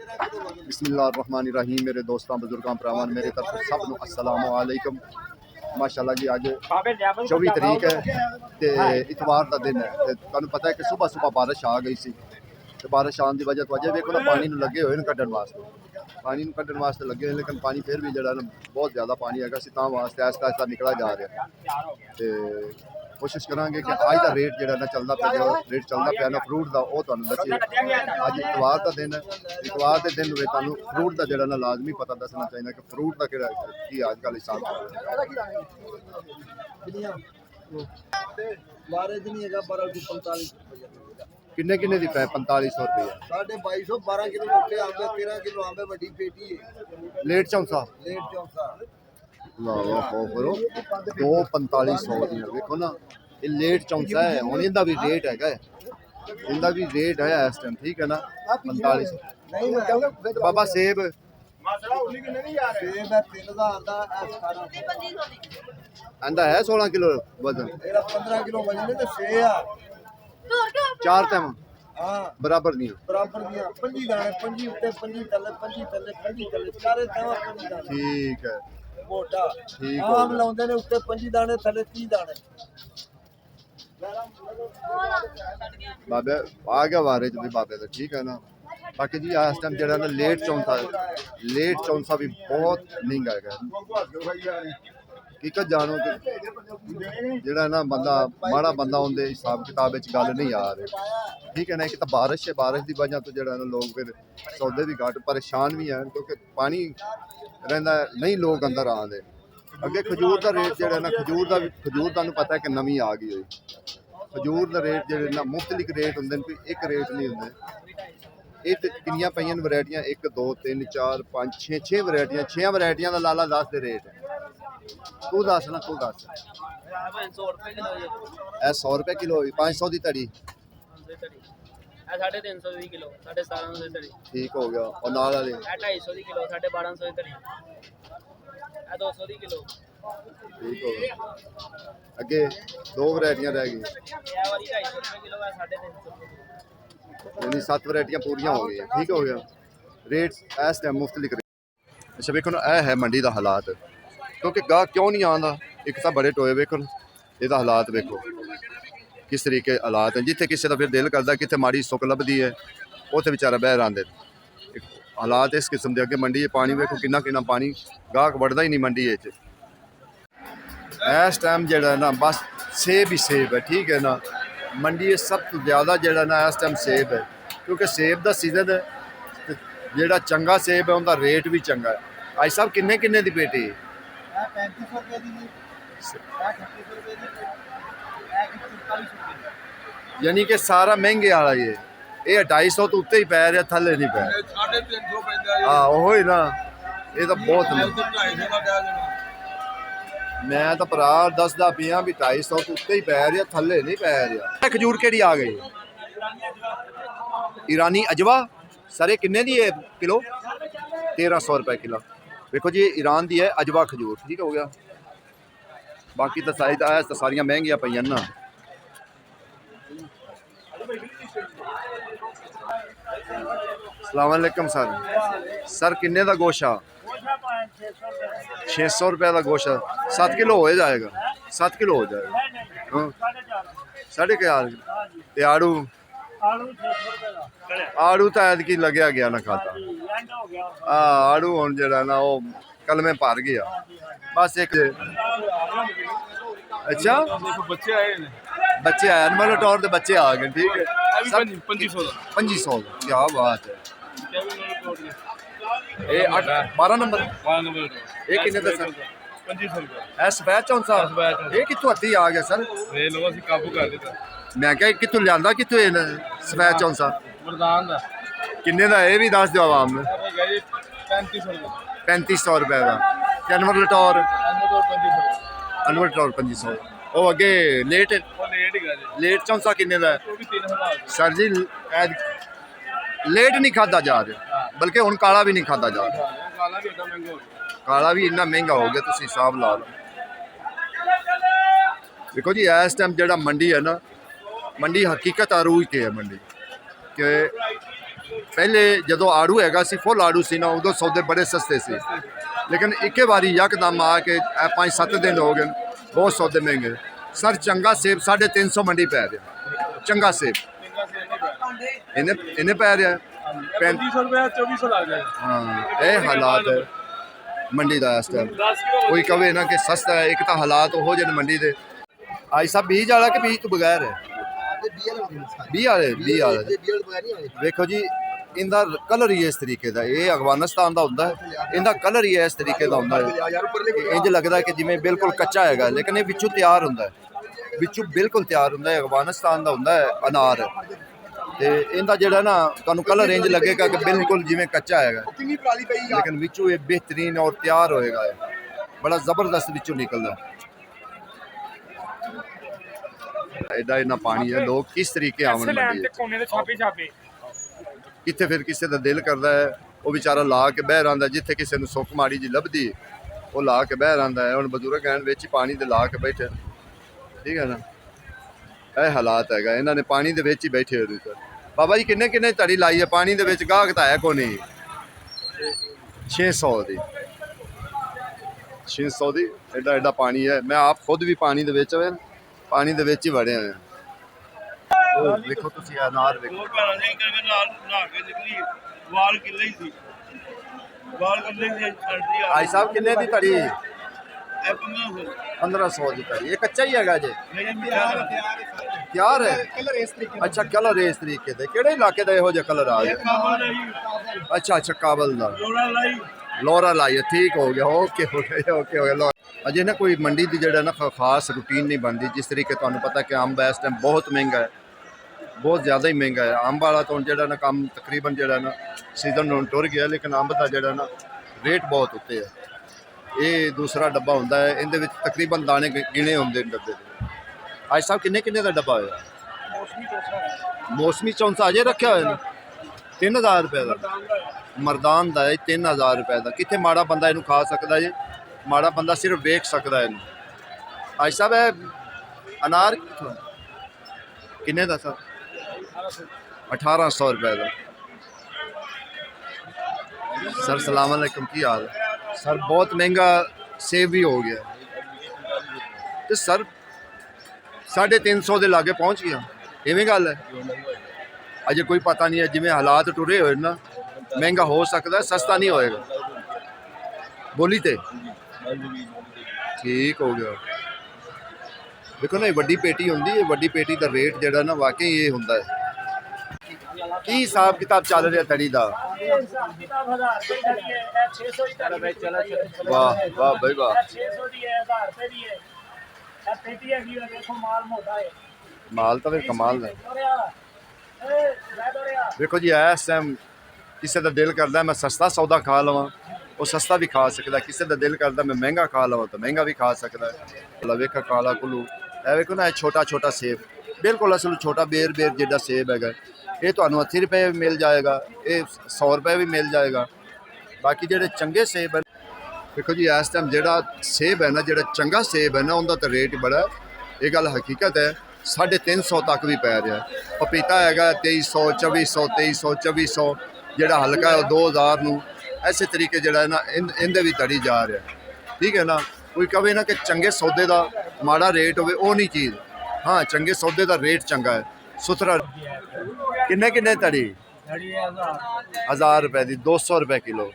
बिस्मिल्लाहिर्रहमानिर्रहीम। मेरे दोस्तों बुजुर्गों भरावान मेरे तरफ सब नूं अस्सलामु अलैकुम। माशाअल्लाह जी अज 24 तरीक है तो इतवार का दिन है। तो तुहानूं पता है कि सुबह सुबह बारिश आ गई सी तो बारिश आने की वजह तो अजे वेखो ना पानी नूं लगे हुए कड्ढण वास्ते पानी नूं कड्ढण वास्ते लगे हुए, लेकिन पानी फिर भी जिहड़ा ना बहुत ज़्यादा पानी है असीं तां वास्ते आहिस्ता आहिस्ता निकला जा रहा तो कोशिश करांगे कि अज का रेट जिहड़ा ना चलदा पिया जो रेट चलदा पिया ना फ्रूट का वो तुहानूं दस्सीए। अज इतवार का दिन है, इतवार के दिन तुहानूं फ्रूट का जिहड़ा ना लाजमी पता दसना चाहिए कि फ्रूट का किहड़ा की अजकल हिसाब किन्ने किन्ने दी पै 4500 रुपये 2250 12 किलो मोटे आंबे 13 किलो आंबे बड़ी पेटी है लेट चौंसा लेट चौसा लाओ करो 24500 दी देखो ना ये लेट चौंसा है। हुण इहदा भी रेट हैगा इहदा भी रेट है इस टाइम, ठीक है ना 4500। नहीं ते बाबा सेब सेब है 3000 दा 17 आंदा है 16 किलो वजन मेरा 15 किलो वजन है ते 6 आ चार टाइम हां बराबर नहीं बराबर दिया 25 दाने 25 उत्ते 25 तले 25 तले 25 तले सारे तवा 25 दाने ठीक है मोटा ठीक आम लाਉਂਦੇ ਨੇ ਉੱਤੇ 25 दाने थले 30 दाने बाबे आ गया वारे च भी बाबे तो ठीक है ना। बाकी जी इस टाइम जो ना लेट चौंसा भी बहुत महंगा है हकीकत जानो कि जो ना बंदा माड़ा बंदा उनके हिसाब किताब गल नहीं आ रही, ठीक है ना। एक तो बारिश है, बारिश की वजह तो जो ना लोग फिर सौदे भी घट परेशान भी हैं क्योंकि पानी रहिंदा नहीं लोग अंदर आते। अगे खजूर का रेट जो ना खजूर तुहानूं पता है कि नवी आ गई हुई खजूर का रेट जो ना मुख्तलिफ रेट होंगे, कोई एक रेट नहीं होंगे। ये किनिया पईयां वैरायटियां 1 2 3 4 5 6 वैरायटियां 6 वैरायटियां का लाला 10 के रेट है। तू दस ना तू दस 100 रुपये किलो 500 की धड़ी 350 किलो 1750 की धड़ी ठीक हो गया। और नाल वाले 250 की किलो 1250 की धड़ी 200 की किलो ठीक हो गया। अगे 2 वैरायटियां रह गई ये वाली 250 रुपये किलो है 350 यानी 7 वैरायटियां पूरियां हो गई। ठीक हो गया। रेट इस टाइम मुख्तलिफ रेट। अच्छा वेखो ना यह है मंडी का हालात क्योंकि गाह क्यों नहीं आता। एक तो बड़े टोए वेखो ये हालात वेखो किस तरीके हालात हैं। जिथे किसी का फिर दिल करता कितने माड़ी सुख लभदी है उत्थे बेचारा बहर आते हालात इस किस्म के। अगे मंडी पानी वेखो किन्ना किन्ना पानी गाहक वड़दा ही नहीं मंडी इस टाइम जो ना बस सेब ही सेब है, ठीक है ना। मंडी सब तो ज़्यादा जो ना इस टाइम सेब है क्योंकि सेब का सीजन है। जोड़ा चंगा सेब है उनका रेट भी चंगा है। आज साहब किन्ने किन्ने की पेटी 3500 रुपए दी 3600 रुपए दी 44 रुपए यानी कि सारा महंगे वाला ये 250 तो उत्ते ही पै रहा थले नहीं पै 350 हाँ वो ही ना। ये तो बहुत मैं तो भरा दसदा पिया भी 250 तो उत्ते ही पै रहा थले नहीं पै रहा। खजूर केड़ी आ गई ईरानी अजवा सारे किन्ने दी है किलो 1300 रुपये किलो। देखो जी ईरान की है अजवा खजूर, ठीक हो गया। बाकी तो साइज तो सारिया महंगिया पई ना। अस्सलाम वालेकुम सर किन्ने का गोशा 600 रुपये का गोशा 7 किलो हो जाएगा 7 किलो हो जाएगा 4.5 ते आड़ू आड़ू तो ऐतकी लग्या गया ना खाता आड़ू हुण जिहड़ा ना वो कलमे भर गया बस एक। अच्छा बच्चे आए एनिमल टॉर के बच्चे आ गए, ठीक है 2500 क्या बात है। ये 12 नंबर ये किन्ने का सर 2500 सफैद चौंसा ये कितों हत्थी आ गया सर काबू कर दिता। मैं क्या कितों लिया कितों सफैद चौंसा किन्ने का ये भी दस दो आवाम में 3500 रुपये का एनिमल टॉर 2500 वो अगे लेट चौंसा किन्ने का सर जी लेट नहीं खाता जा रहा बल्कि हुण काला भी नहीं खाता जा रहा। काला भी इन्ना महंगा हो गया तुसीं हिसाब ला लो। देखो जी इस टाइम जो मंडी है ना मंडी हकीकत अरूज के है मंडी के ਪਹਿਲੇ ਜਦੋਂ ਆੜੂ ਹੈਗਾ ਸੀ, ਫੁੱਲ ਆੜੂ ਸੀ ਨਾ, ਉਦੋਂ ਸੌਦੇ ਬੜੇ ਸਸਤੇ ਸੀ। ਲੇਕਿਨ ਇੱਕੇ ਵਾਰੀ ਯਕਦਮ ਆ ਕੇ 5-7 ਦਿਨ ਹੋ ਗਏ ਬਹੁਤ ਸੌਦੇ ਮਹਿੰਗੇ। ਸਰ ਚੰਗਾ ਸੇਬ 350 ਮੰਡੀ ਪੈ ਰਿਹਾ, ਚੰਗਾ ਸੇਬ ਇਹਨੇ ਪੈ ਰਿਹਾ 3500 ਰੁਪਏ 2400 ਲੱਗ ਜਾਏ। ਹਾਂ ਇਹ ਹਾਲਾਤ ਹੈ ਮੰਡੀ ਦਾ ਇਸ ਟਾਈਮ। ਕੋਈ ਕਵੇ ਨਾ ਕਿ ਸਸਤਾ ਹੈ, ਇੱਕ ਤਾਂ ਹਾਲਾਤ ਉਹ ਜਿਹੇ ਨੇ ਮੰਡੀ ਦੇ। ਅੱਜ ਸਭ ਬੀਜ ਵਾਲਾ ਕਿ ਬੀਜ ਤੋਂ ਬਗੈਰ ਹੈ? ਬੀਜ ਵਾਲੇ ਵੇਖੋ ਜੀ, ਇਹਦਾ ਕਲਰ ਹੀ ਇਸ ਤਰੀਕੇ ਦਾ, ਇਹ ਅਫਗਾਨਿਸਤਾਨ ਦਾ ਹੁੰਦਾ ਹੈ, ਇਹਦਾ ਕਲਰ ਹੀ ਇਸ ਤਰੀਕੇ ਦਾ ਹੁੰਦਾ ਹੈ। ਇੰਜ ਲੱਗਦਾ ਕਿ ਜਿਵੇਂ ਬਿਲਕੁਲ ਕੱਚਾ ਹੈਗਾ, ਲੇਕਿਨ ਇਹ ਵਿੱਚੋਂ ਤਿਆਰ ਹੁੰਦਾ ਹੈ, ਵਿੱਚੋਂ ਬਿਲਕੁਲ ਤਿਆਰ ਹੁੰਦਾ ਹੈ। ਅਫਗਾਨਿਸਤਾਨ ਦਾ ਹੁੰਦਾ ਹੈ ਅਨਾਰ, ਤੇ ਇਹਦਾ ਜਿਹੜਾ ਨਾ ਤੁਹਾਨੂੰ ਕਲਰ ਇੰਜ ਲੱਗੇਗਾ ਕਿ ਬਿਲਕੁਲ ਜਿਵੇਂ ਕੱਚਾ ਹੈਗਾ, ਲੇਕਿਨ ਵਿੱਚੋਂ ਇਹ ਬਿਹਤਰੀਨ ਔਰ ਤਿਆਰ ਹੋਏਗਾ, ਬੜਾ ਜ਼ਬਰਦਸਤ ਵਿੱਚੋਂ ਨਿਕਲਦਾ। ਐਡਾ ਇੰਨਾ ਪਾਣੀ ਹੈ, ਲੋਕ ਕਿਸ ਤਰੀਕੇ ਆਵਣ ਮੰਡੀ ਕੋਨੇ ਦੇ ਛਾਪੇ ਛਾਪੇ ਕਿੱਥੇ ਫਿਰ ਕਿਸੇ ਦਾ ਦਿਲ ਕਰਦਾ ਹੈ ਉਹ ਵਿਚਾਰਾ ਲਾ ਕੇ ਬਹਿ ਰਹਿੰਦਾ, ਜਿੱਥੇ ਕਿਸੇ ਨੂੰ ਸੁੱਕ ਮਾੜੀ ਜੀ ਲੱਭਦੀ ਉਹ ਲਾ ਕੇ ਬਹਿ ਰਹਿੰਦਾ ਹੈ। ਹੁਣ ਬਜ਼ੁਰਗ ਐਨ ਵਿੱਚ ਹੀ ਪਾਣੀ ਦੇ ਲਾ ਕੇ ਬੈਠੇ, ਠੀਕ ਹੈ ਨਾ, ਇਹ ਹਾਲਾਤ ਹੈਗਾ, ਇਹਨਾਂ ਨੇ ਪਾਣੀ ਦੇ ਵਿੱਚ ਹੀ ਬੈਠੇ ਹੋਏ ਸਰ। ਬਾਬਾ ਜੀ ਕਿੰਨੇ ਕਿੰਨੇ ਧੜੀ ਲਾਈ ਹੈ ਪਾਣੀ ਦੇ ਵਿੱਚ? ਗਾਹਕ ਤਾਂ ਹੈ ਕੋ ਨਹੀਂ। 600 ਦੀ 600 ਦੀ ਐਡਾ ਐਡਾ ਪਾਣੀ ਹੈ। ਮੈਂ ਆਪ ਖੁਦ ਵੀ ਪਾਣੀ ਦੇ ਵਿੱਚ ਹੋਇਆ, ਪਾਣੀ ਦੇ ਵਿੱਚ ਹੀ ਵੜੇ ਹੋਏ ਹਾਂ। ਉਹ ਵੇਖੋ ਤੁਸੀਂ ਅਨਾਰ ਵੇਖੋ, ਵਾਲ ਕਿੱਲੇ ਹੀ ਸੀ, ਵਾਲ ਕਿੱਲੇ ਸੀ। ਭਾਈ ਸਾਹਿਬ ਕਿੰਨੇ ਦੀ ਧੜੀ? ਇਹ 1500 ਦੀ ਧੜੀ। ਇਹ ਕੱਚਾ ਹੀ ਹੈਗਾ ਜੇ? ਤਿਆਰ ਹੈ। ਅੱਛਾ ਕਲਰ ਇਸ ਤਰੀਕੇ ਦੇ, ਕਿਹੜੇ ਇਲਾਕੇ ਦਾ ਇਹੋ ਜਿਹਾ ਕਲਰ ਆ ਗਿਆ? ਅੱਛਾ ਕਾਬਲ ਦਾ ਲੋਰਾ ਲਾਈ, ਠੀਕ ਹੋ ਗਿਆ, ਓਕੇ ਹੋ ਗਿਆ। ਅਜੇ ਨਾ ਕੋਈ ਮੰਡੀ ਦੀ ਜਿਹੜਾ ਨਾ ਖਾਸ ਰੂਟੀਨ ਨਹੀਂ ਬਣਦੀ। ਜਿਸ ਤਰੀਕੇ ਤੁਹਾਨੂੰ ਪਤਾ ਕਿ ਅੰਬ ਇਸ ਟਾਈਮ ਬਹੁਤ ਮਹਿੰਗਾ ਹੈ, ਬਹੁਤ ਜ਼ਿਆਦਾ ਹੀ ਮਹਿੰਗਾ ਹੈ। ਅੰਬ ਵਾਲਾ ਤੋਂ ਜਿਹੜਾ ਨਾ ਕੰਮ ਤਕਰੀਬਨ ਜਿਹੜਾ ਨਾ ਸੀਜ਼ਨ ਹੁਣ ਟੁਰ ਗਿਆ, ਲੇਕਿਨ ਅੰਬ ਦਾ ਜਿਹੜਾ ਨਾ ਰੇਟ ਬਹੁਤ ਉੱਤੇ ਹੈ। ਇਹ ਦੂਸਰਾ ਡੱਬਾ ਹੁੰਦਾ ਹੈ, ਇਹਦੇ ਵਿੱਚ ਤਕਰੀਬਨ ਦਾਣੇ ਗਿਣੇ ਹੁੰਦੇ ਨੇ ਡੱਬੇ ਦੇ। ਅੱਜ ਸਾਹਿਬ ਕਿੰਨੇ ਦਾ ਡੱਬਾ ਹੋਇਆ? ਮੌਸਮੀ ਚੌਂਸਾ ਅਜੇ ਰੱਖਿਆ ਹੋਇਆ ਨੇ 3000 ਰੁਪਏ ਦਾ ਮਰਦਾਨ ਦਾ ਹੈ, 3000 ਰੁਪਏ ਦਾ। ਕਿੱਥੇ ਮਾੜਾ ਬੰਦਾ ਇਹਨੂੰ ਖਾ ਸਕਦਾ ਜੀ? ਮਾੜਾ ਬੰਦਾ ਸਿਰਫ ਵੇਖ ਸਕਦਾ ਇਹਨੂੰ। ਅੱਜ ਸਾਹਿਬ ਇਹ ਅਨਾਰ ਕਿੰਨੇ ਦਾ ਸਰ? 1800 ਰੁਪਏ ਦਾ। ਸਰ ਸਲਾਮ ਅਲੈਕਮ, ਕੀ ਹਾਲ ਹੈ ਸਰ? ਬਹੁਤ ਮਹਿੰਗਾ ਸੇਬ ਵੀ ਹੋ ਗਿਆ ਤੇ ਸਰ 350 ਦੇ ਲਾਗੇ ਪਹੁੰਚ ਗਿਆ, ਇਵੇਂ ਗੱਲ ਹੈ? ਅਜੇ ਕੋਈ ਪਤਾ ਨਹੀਂ ਹੈ, ਜਿਵੇਂ ਹਾਲਾਤ ਟੁਰੇ ਹੋਏ ਨਾ, ਮਹਿੰਗਾ ਹੋ ਸਕਦਾ, ਸਸਤਾ ਨਹੀਂ ਹੋਏਗਾ। ਬੋਲੀ ਤੇ ਠੀਕ ਹੋ ਗਿਆ। ਦੇਖੋ ਨਾ, ਇਹ ਵੱਡੀ ਪੇਟੀ ਹੁੰਦੀ ਹੈ, ਵੱਡੀ ਪੇਟੀ ਦਾ ਰੇਟ ਜਿਹੜਾ ਨਾ ਵਾਕਈ ਇਹ ਹੁੰਦਾ ਹੈ। ਕੀ ਹਿਸਾਬ ਕਿਤਾਬ ਚੱਲ ਰਿਹਾ ਧੜੀ ਦਾ? ਵਾਹ ਵਾਹ ਬਈ ਵਾਹ, ਮਾਲ ਤਾਂ ਫਿਰ ਕਮਾਲ ਹੈ। ਦੇਖੋ ਜੀ, ਇਸ ਟਾਈਮ ਕਿਸੇ ਦਾ ਦਿਲ ਕਰਦਾ ਮੈਂ ਸਸਤਾ ਸੌਦਾ ਖਾ ਲਵਾਂ, ਉਹ ਸਸਤਾ ਵੀ ਖਾ ਸਕਦਾ। ਕਿਸੇ ਦਾ ਦਿਲ ਕਰਦਾ ਮੈਂ ਮਹਿੰਗਾ ਖਾ ਲਵਾਂ ਤਾਂ ਮਹਿੰਗਾ ਵੀ ਖਾ ਸਕਦਾ। ਵੇਖਾ ਕਾਲਾ ਕੁੱਲੂ, ਇਹ ਵੇਖੋ ਨਾ, ਇਹ ਛੋਟਾ ਸੇਬ, ਬਿਲਕੁਲ ਅਸਲ ਛੋਟਾ ਬੇਰ ਜਿੱਡਾ ਸੇਬ ਹੈਗਾ, ਇਹ ਤੁਹਾਨੂੰ 80 ਰੁਪਏ ਮਿਲ ਜਾਏਗਾ, ਇਹ 100 ਰੁਪਏ ਵੀ ਮਿਲ ਜਾਏਗਾ। ਬਾਕੀ ਜਿਹੜੇ ਚੰਗੇ ਸੇਬ ਹੈ, ਦੇਖੋ ਜੀ ਇਸ ਟਾਈਮ ਜਿਹੜਾ ਸੇਬ ਹੈ ਨਾ, ਜਿਹੜਾ ਚੰਗਾ ਸੇਬ ਹੈ ਨਾ, ਉਹਦਾ ਤਾਂ ਰੇਟ ਬੜਾ, ਇਹ ਗੱਲ ਹਕੀਕਤ ਹੈ। 350 ਤੱਕ ਵੀ ਪੈ ਰਿਹਾ। ਪਪੀਤਾ ਹੈਗਾ 2300, 2400, 2300, 2400, ਜਿਹੜਾ ਹਲਕਾ ਹੈ ਉਹ 2000 ਨੂੰ। ਐਸੇ ਤਰੀਕੇ ਜਿਹੜਾ ਹੈ ਨਾ ਇਹਦੇ ਵੀ ਧੜੀ ਜਾ ਰਿਹਾ, ਠੀਕ ਹੈ ਨਾ। ਕੋਈ ਕਵੇ ਨਾ ਕਿ ਚੰਗੇ ਸੌਦੇ ਦਾ ਮਾੜਾ ਰੇਟ ਹੋਵੇ, ਉਹ ਨਹੀਂ ਚੀਜ਼। ਹਾਂ, ਚੰਗੇ ਸੌਦੇ ਦਾ ਰੇਟ ਚੰਗਾ ਹੈ, ਸੁਥਰਾ। ਕਿੰਨੇ ਧੜੀ? 1000 ਰੁਪਏ ਦੀ, 200 ਰੁਪਏ ਕਿਲੋ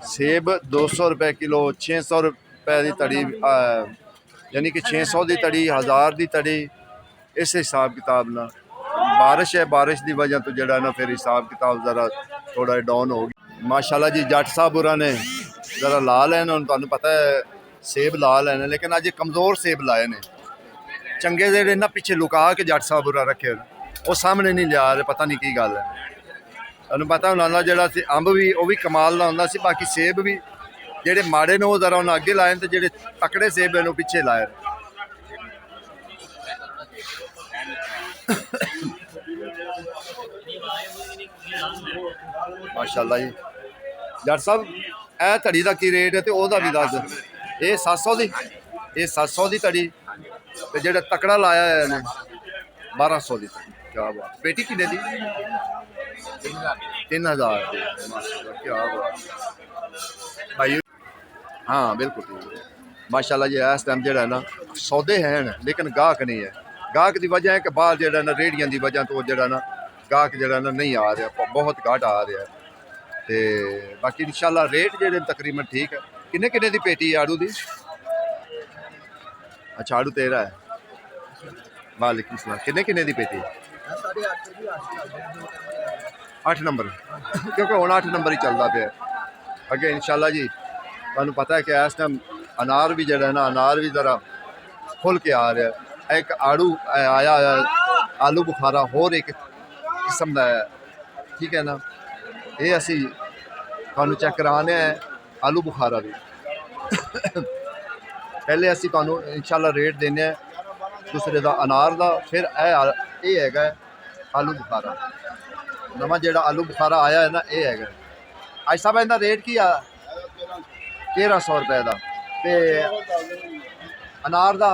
ਸੇਬ, 200 ਰੁਪਏ ਕਿਲੋ, 600 ਰੁਪਏ ਦੀ ਧੜੀ, ਯਾਨੀ ਕਿ 600 ਦੀ ਧੜੀ, 1000 ਦੀ ਧੜੀ। ਇਸ ਹਿਸਾਬ ਕਿਤਾਬ ਨਾਲ ਬਾਰਿਸ਼ ਹੈ, ਬਾਰਿਸ਼ ਦੀ ਵਜ੍ਹਾ ਤੋਂ ਜਿਹੜਾ ਨਾ ਫਿਰ ਹਿਸਾਬ ਕਿਤਾਬ ਜ਼ਰਾ ਥੋੜਾ ਡਾਊਨ ਹੋ ਗਿਆ। ਮਾਸ਼ਾਅੱਲਾ ਜੀ, ਜੱਟ ਸਾਹਿਬ ਹੋਰਾਂ ਨੇ ਜ਼ਰਾ ਲਾ ਲੈਣ, ਹੁਣ ਤੁਹਾਨੂੰ ਪਤਾ ਹੈ ਸੇਬ ਲਾ ਲੈਣੇ, ਲੇਕਿਨ ਅੱਜ ਕਮਜ਼ੋਰ ਸੇਬ ਲਾਏ ਨੇ। ਚੰਗੇ ਜਿਹੜੇ ਨਾ ਪਿੱਛੇ ਲੁਕਾ ਕੇ ਜੱਟ ਸਾਹਿਬ ਹੋਰਾਂ ਰੱਖੇ, ਉਹ ਸਾਹਮਣੇ ਨਹੀਂ ਲਿਆ ਰਹੇ, ਪਤਾ ਨਹੀਂ ਕੀ ਗੱਲ ਹੈ। ਤੁਹਾਨੂੰ ਪਤਾ ਹੁੰਦਾ ਜਿਹੜਾ ਸੀ ਅੰਬ ਵੀ, ਉਹ ਵੀ ਕਮਾਲ ਦਾ ਹੁੰਦਾ ਸੀ। ਬਾਕੀ ਸੇਬ ਵੀ ਜਿਹੜੇ ਮਾੜੇ ਨੇ ਉਹ ਜ਼ਰਾ ਉਹਨਾਂ ਅੱਗੇ ਲਾਏ, ਤੇ ਜਿਹੜੇ ਤਕੜੇ ਸੇਬ ਨੇ ਉਹ ਪਿੱਛੇ ਲਾਏ। ਮਾਸ਼ਾਅੱਲਾ ਜੀ। ਜੱਟ ਸਾਹਿਬ, ਇਹ ਧੜੀ ਦਾ ਕੀ ਰੇਟ ਹੈ ਤੇ ਉਹਦਾ ਵੀ ਦੱਸ। ਇਹ 700 ਦੀ, ਇਹ 700 ਦੀ ਧੜੀ, ਤੇ ਜਿਹੜਾ ਤਕੜਾ ਲਾਇਆ ਹੋਇਆ ਨੇ 1200 ਦੀ ਧੜੀ। ਕਿਆ ਬਾਤ। ਪੇਟੀ ਕਿੰਨੇ ਦੀ? 3000 माशाल्लाह क्या बात भाई। हाँ बिल्कुल ठीक है माशाल्लाह जी। इस टाइम जो ना सौदे हैं लेकिन गाहक नहीं है। गाहक की वजह है कि बाहर जो ना रेहड़ियां की वजह तो जो ना गाहक जो ना नहीं आ रहा, बहुत घट आ रहा है। तो बाकी इंशाल्लाह रेट जो तकरीबन ठीक है। किन्ने किन्ने की पेटी है आड़ू की? अच्छा आड़ू 13 है। वालेकुम सलाम। किन्ने किन्ने की पेटी? 8 नंबर क्योंकि हुण 8 नंबर ही चलता पे अगे इंशाल्लाह जी। तुहानूं पता है कि इस टाइम अनार भी जड़ा ना अनार भी ज़रा खुल के आ रहा है। एक आड़ू आया आलू बुखारा होर एक किस्म का है, ठीक है ना। ये असी तुहानूं चेक कराने हैं आलू बुखारा भी। पहले असी तुहानूं इंशाल्लाह रेट देने हैं दूसरे का अनार का, फिर ये है आलू बुखारा नवा जो आलू बुखारा आया है ना, ये है अज साहब इनका रेट की आ 1300 रुपए का। ते अनार का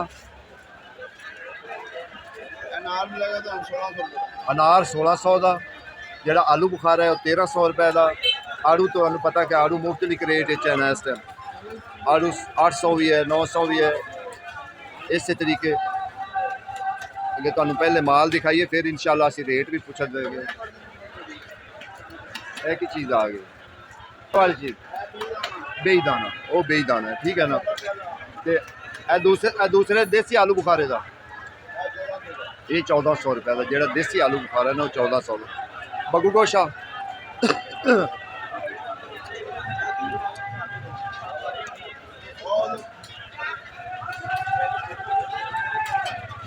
अनार 1600 का, जोड़ा आलू बुखारा है वो 1300 रुपए का। आड़ू तो पता कि आड़ू मुख्तलिफ रेट है ना इस टाइम। आड़ू 800 भी है, 900 भी है। इस तरीके अगर तुहानूं पहले माल दिखाइए फिर इंशाल्लाह असीं रेट भी पूछ देंगे। एक ही चीज़ आ गई वाली चीज़ बेईदाना, वो बेईदाना है, ठीक है ना। तो दूसरे देसी आलू बुखारे का ये 1400 रुपए का। जो देसी आलू बुखारा है ना वो 1400 का। बगू गोशा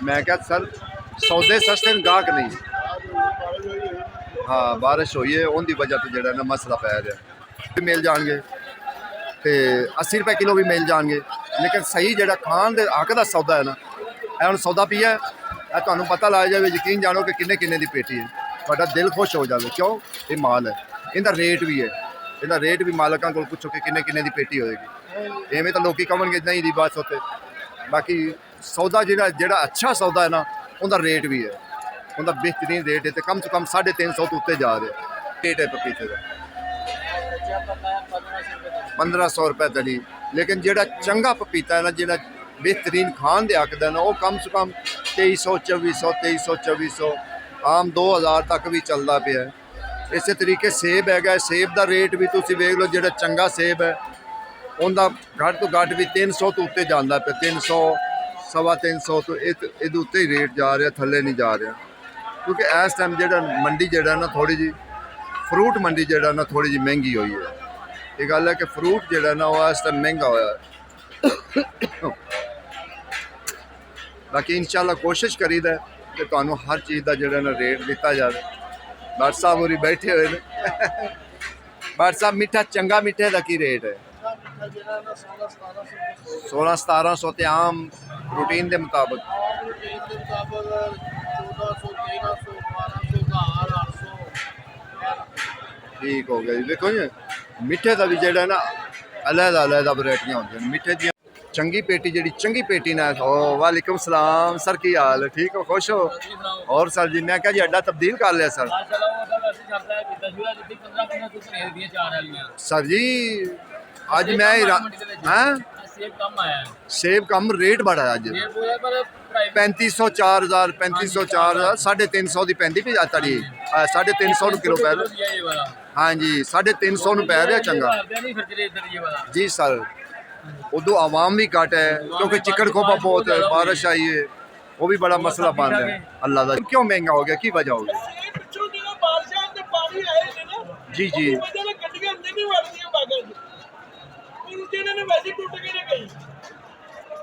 मैं क्या सर सौदे सस्ते गाहक नहीं। हाँ बारिश हुई है उनकी वजह तो जो ना मसला पै रहा भी मिल जाएंगे तो 80 रुपए किलो भी मिल जाएंगे। लेकिन सही जो खान के हक का सौदा है ना, हम सौदा पिया तुहानूं पता लग जाए, यकीन जानो कि किन्ने किन्ने की पेटी है, तुहाडा दिल खुश हो जाए। क्यों ये माल है, इनका रेट भी है, इनका रेट भी मालकां को पुछो कि किन्ने किन्ने की पेटी होएगी। इवें तो लोग कहणगे नहीं दी बस उत्ते। बाकी सौदा जो अच्छा सौदा है ना उनका रेट भी है, उनका बेहतरीन रेट है। तो कम से कम 350 तो उत्ते जा रहे रेट है पपीते का 1500 रुपए तड़ी। लेकिन जो चंगा पपीता है ना, जो बेहतरीन खान दे हक है ना, वो कम से कम 2300 2400 2300 2400 आम 2000 तक भी चलता पे है। इस तरीके सेब है, सेब का रेट भी तुम वेख लो, जो चंगा सेब है उनका घट तो घट भी 300 तो उत्ते जाता पे, 300 350 तो ये उत्ते ही रेट जा रहा, थले नहीं जा रहा। क्योंकि इस टाइम जो मंडी जो ना थोड़ी जी फ्रूट मंडी जो ना थोड़ी जी महंगी हुई है। ये गल है कि फ्रूट जो ना वो इस टाइम महंगा होया। बाकी इंशाल्लाह कोशिश करी है कि तुहानूं हर चीज़ का जो ना रेट दिता जाए। भट्ट साहब होरी बैठे हुए हैं। भट्ट साहब मिठा चंगा मिठे का की रेट है? 1600-1700 ते आम रूटीन के मुताबिक। ठीक हो गया जी। देखो जी मिठे का भी जो ना अलग वैरायटियां होंगे मिठे दी। चंगी पेटी जी चंगी पेटी ना हो। वालेकुम सलाम सर, की हाल? ठीक हो, खुश हो? और सर जी मैं क्या जी अड्डा तब्दील कर लिया सर? सर जी अज मैं सेब कम रेट बड़ा है अज 3500 4000 3500 4000 350 की पैंती भी तड़ी 350 किलो पै। हाँ जी 350 पै रहा चंगा जी सर। उदो आवाम भी घट है क्योंकि चिकड़ खोपा बहुत है, बारिश आई है, वो भी बड़ा मसला बन रहा है। अल्लाह का क्यों महंगा हो गया, की वजह होगी? जी जी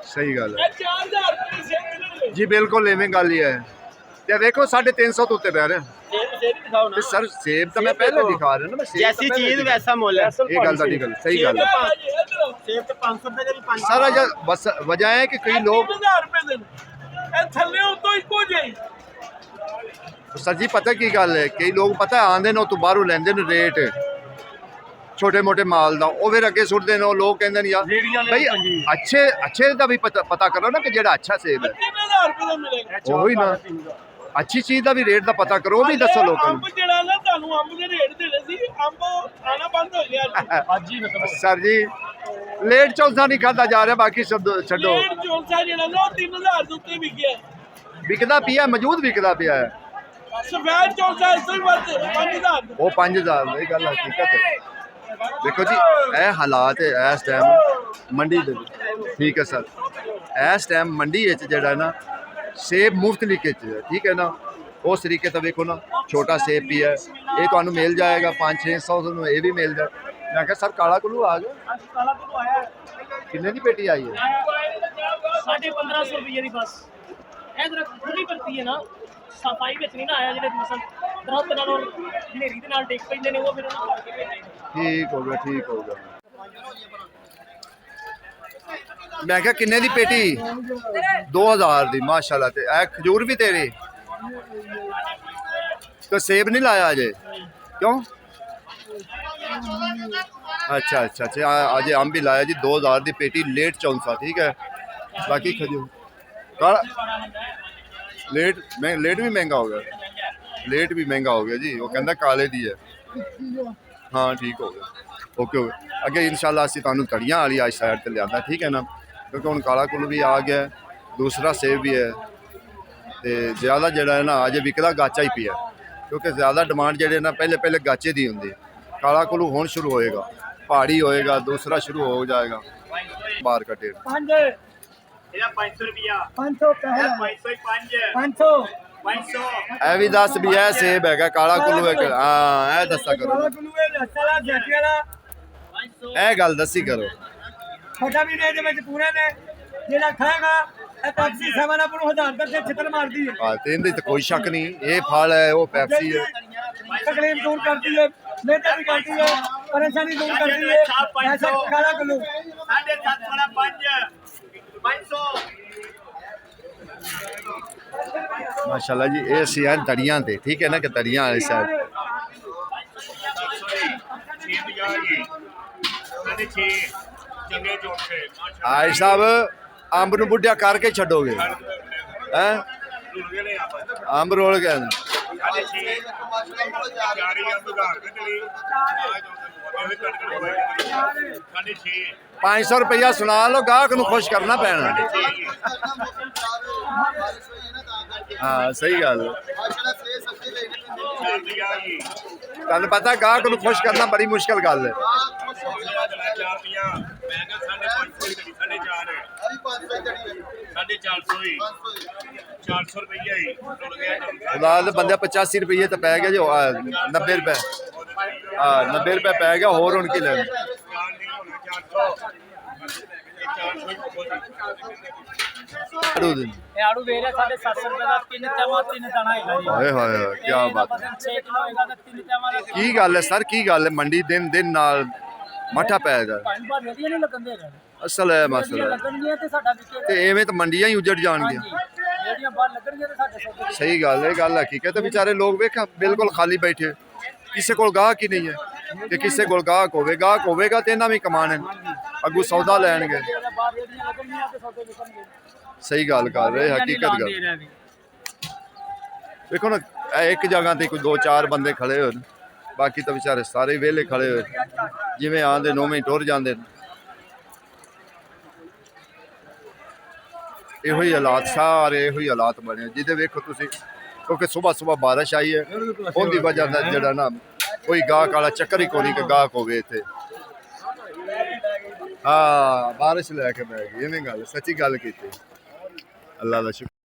सही गल है जी, बिल्कुल इवें गल ही है। तो देखो 350 तो उत्ते पै रहे सर। सेब तो मैं पहले दिखा रहा ना, जैसी चीज वैसा मोल है। ये गल सही गल सही गल है सर। बस वजह है कि कई लोग सर जी पता की गल है, कई लोग पता आंदे ने तो बाहरों लेंदे ने रेट छोटे मोटे माल का, वो फिर अगे सुटते हैं। लोग कहते हैं यार भाई अच्छे का भी पता करो ना कि जो अच्छा सेब है वही ना। ਅੱਛੀ ਚੀਜ਼ ਦਾ ਵੀ ਰੇਟ ਦਾ ਪਤਾ ਕਰੋ, ਉਹ ਵੀ ਦੱਸੋ ਲੋਕਾਂ ਨੂੰ। ਅੰਬ ਜਿਹੜਾ ਨਾ ਤੁਹਾਨੂੰ ਅੰਬ ਦੇ ਰੇਟ ਦੇਣੇ ਸੀ, ਅੰਬ ਆਣਾ ਬੰਦ ਹੋ ਗਿਆ ਅੱਜ ਹੀ ਖਤਮ। ਸਰ ਜੀ ਲੇਟ ਚੌਂਸਾ ਨਹੀਂ ਖਾਧਾ ਜਾ ਰਿਹਾ, ਬਾਕੀ ਸਭ ਛੱਡੋ। ਰੇਟ ਚੌਂਸਾ ਜਿਹੜਾ ਨਾ 3000 ਦੇ ਉੱਤੇ ਵਿਕਿਆ। ਵਿਕਦਾ ਪਿਆ, ਮੌਜੂਦ ਵਿਕਦਾ ਪਿਆ ਹੈ। ਸਫੈਦ ਚੌਂਸਾ ਇਸ ਤੋਂ ਵੱਧ 5000 ਉਹ 5000 ਦੀ ਗੱਲ ਹਕੀਕਤ ਹੈ। ਦੇਖੋ ਜੀ ਇਹ ਹਾਲਾਤ ਹੈ ਇਸ ਟਾਈਮ ਮੰਡੀ ਦੇ ਵਿੱਚ, ਠੀਕ ਹੈ ਸਰ। ਇਸ ਟਾਈਮ ਮੰਡੀ ਵਿੱਚ ਜਿਹੜਾ ਨਾ ਸੇਬ ਮੁਫਤ ਲਿਖੇ ਚ ਹੈ, ਠੀਕ ਹੈ ਨਾ। ਉਸ ਤਰੀਕੇ ਤੋਂ ਵੇਖੋ ਨਾ, ਛੋਟਾ ਸੇਬ ਵੀ ਹੈ, ਇਹ ਤੁਹਾਨੂੰ ਮਿਲ ਜਾਏਗਾ 500-600 ਤੁਹਾਨੂੰ ਇਹ ਵੀ ਮਿਲ ਜਾਏ। ਮੈਂ ਕਿਹਾ ਸਰ ਕਾਲਾ ਕੁੱਲੂ ਆ ਗਿਆ, ਕਾਲਾ ਕੁੱਲੂ ਆਇਆ ਕਿੰਨੇ ਦੀ ਪੇਟੀ ਆਈ ਹੈ? 1550 ਰੁਪਏ ਦੀ ਬਸ। ਇਹ ਜਰਾ ਖੁੱਲੀ ਵਰਤੀ ਹੈ ਨਾ, ਸਫਾਈ ਵਿੱਚ ਨਹੀਂ ਨਾ ਆਇਆ। ਜਿਹੜੇ ਮਸਲ ਦਰਖਤ ਨਾਲ ਔਰ ਹਨੇਰੀ ਦੇ ਨਾਲ ਡਿੱਗ ਪੈਂਦੇ ਨੇ, ਉਹ ਫਿਰ ਉਹਨਾਂ ਨੂੰ ਕਰਕੇ ਭੇਜੇ। ਠੀਕ ਹੋ ਗਿਆ, ਠੀਕ ਹੋ ਗਿਆ। ਮੈਂ ਕਿਹਾ ਕਿੰਨੇ ਦੀ ਪੇਟੀ? 2000 ਦੀ, ਮਾਸ਼ਾਅੱਲਾ। ਤੇ ਇਹ ਖਜੂਰ ਵੀ ਤੇਰੇ तो सेब नहीं लाया अजय? क्यों? अच्छा अच्छा अच्छा, अजय आम भी लाया जी। 2000 की पेटी, लेट चौंसा, ठीक है। बाकी खजूर काला लेट भी महंगा हो गया, लेट भी महंगा हो गया जी। वो कहता काले दी है। हाँ ठीक हो गया, ओके हो गया। अगे इंशाल्लाह असीं तुहानूं तड़ियां वाली आज साइड ते लिआंदा, ठीक है ना, क्योंकि हुण काला कुल भी आ गया, दूसरा सेब भी है। तो ज़्यादा जिहड़ा है ना अजे विकदा गाचा ही पिया, क्योंकि ज़्यादा डिमांड जिहड़े ना पहले पहले गाचे दी हुंदी। काला कुल्लू हुण शुरू होएगा, पहाड़ी होएगा, दूसरा शुरू हो जाएगा। बाहर कटे 500 रुपया 500 500 ए भी दस भी है सेब है काला कुल्लू है। हाँ ए दसा करो, ए गल दसी करो। छोटा भी ने ਦੇ ਵਿੱਚ ਪੂਰੇ ਨੇ ਜਿਹੜਾ ਖਾਏਗਾ ਇਹ ਪੈਪਸੀ 7 ਅਪ ਨੂੰ 1000 ਤੱਕ ਛਿੱਤਰ ਮਾਰਦੀ ਹੈ। हाँ तो इनके कोई शक नहीं, ये फल है वो पेप्सी है। तकलीफ दूर करती है, मेहनत भी करती है, परेशानी दूर करती है। ऐसा काला कुल्लू 550 माशाल्लाह जी। ये सी हैं तड़ियां ते, ठीक है ना, कि तड़ियां वाली साइड। आय साहब अंब नूं बुढ़िया करके छड्डोगे हैं? अंब रोल के 500 रुपया सुना लो, गाहक नूं खुश करना पैना। हाँ सही गल, तुहानूं पता गाहक नूं खुश करना बड़ी मुश्किल गल है। बंदे 85 रुपये तो पै गया जो 90 रुपये। हाँ 90 रुपये पै गया, होर हुण की लेना। आड़ू ਵੇਚ ਰਿਹਾ 750 ਰੁਪਏ ਦਾ, 3 ਦਾਣਾ ਹੈਗਾ ਜੀ। ਹਾਏ ਹਾਏ ਕੀ ਬਾਤ ਹੈ। 6 ਕਿਲੋ ਹੋਏਗਾ ਤਾਂ 3 ਚਾਵਾਂ ਦਾ। ਕੀ ਗੱਲ ਹੈ ਸਰ, ਕੀ ਗੱਲ ਹੈ? ਮੰਡੀ ਦਿਨ ਦਿਨ ਨਾਲ ਮੱਠਾ ਪੈ ਗਿਆ, ਪੰਜ ਬਾਰ ਰੇੜੀਆਂ ਨਹੀਂ ਲੱਗਣ ਦੇ ਰਹੇ। ਅਸਲ ਹੈ ਮਸਲਾ। ਲੱਗਣਗੀਆਂ ਤੇ ਸਾਡਾ ਵਿਕੇ ਤੇ ਐਵੇਂ ਤਾਂ ਮੰਡੀਆਂ ਹੀ ਉਜੜ ਜਾਣਗੀਆਂ। ਰੇੜੀਆਂ ਬਾਹਰ ਲੱਗਣਗੀਆਂ ਤੇ ਸਾਡੇ ਸੌਦੇ ਸਹੀ ਗੱਲ ਹੈ, ਗੱਲ ਹਕੀਕਤ ਹੈ। ਵਿਚਾਰੇ ਲੋਕ ਵੇਖਾ ਬਿਲਕੁਲ ਖਾਲੀ ਬੈਠੇ, ਕਿਸੇ ਕੋਲ ਗਾਹਕ ਹੀ ਨਹੀਂ ਹੈ। ਤੇ ਕਿਸੇ ਕੋਲ ਗਾਹਕ ਹੋਵੇਗਾ ਤੇ ਇਹਨਾਂ ਵੀ ਕਮਾਣੇ, ਅੱਗੂ ਸੌਦਾ ਲੈਣਗੇ। ਬਾਹਰ ਰੇੜੀਆਂ ਲੱਗਣਗੀਆਂ ਤੇ ਸੌਦੇ ਵਿਕਣਗੇ। ਸਹੀ ਗੱਲ ਕਰ ਰਹੇ, ਹਕੀਕਤ ਗੱਲ। ਦੇਖੋ ਨਾ ਇੱਕ ਜਗ੍ਹਾ ਤੇ ਕੋਈ 2-4 ਬੰਦੇ ਖੜੇ ਹੋਣ, ਬਾਕੀ ਤਾਂ ਵਿਚਾਰੇ ਸਾਰੇ ਵਿਹਲੇ ਖੜੇ ਹੋਏ, ਜਿਵੇਂ ਆਂਦੇ ਨੌਵੇਂ ਟੁਰ ਜਾਂਦੇ ਨੇ। ਇਹੋ ਹੀ ਹਾਲਾਤ, ਸਾਰੇ ਇਹੋ ਹੀ ਹਾਲਾਤ ਬਣੇ ਜਿਹਦੇ ਵੇਖੋ ਤੁਸੀਂ, ਕਿਉਂਕਿ ਸੁਬਾਹ ਬਾਰਿਸ਼ ਆਈ ਹੈ, ਉਹਦੀ ਵਜ੍ਹਾ ਨਾਲ ਜਿਹੜਾ ਨਾ ਕੋਈ ਗਾਹਕ ਵਾਲਾ ਚੱਕਰ ਹੀ ਕੋਈ ਨਹੀਂ ਕਿ ਗਾਹਕ ਹੋਵੇ ਇੱਥੇ। ਹਾਂ ਬਾਰਿਸ਼ ਲੈ ਕੇ ਬਹਿ ਗਈ, ਇਹਨੇ ਗੱਲ ਸੱਚੀ ਗੱਲ ਕੀਤੀ। ਅੱਲਾ ਦਾ ਸ਼ੁਕਰ।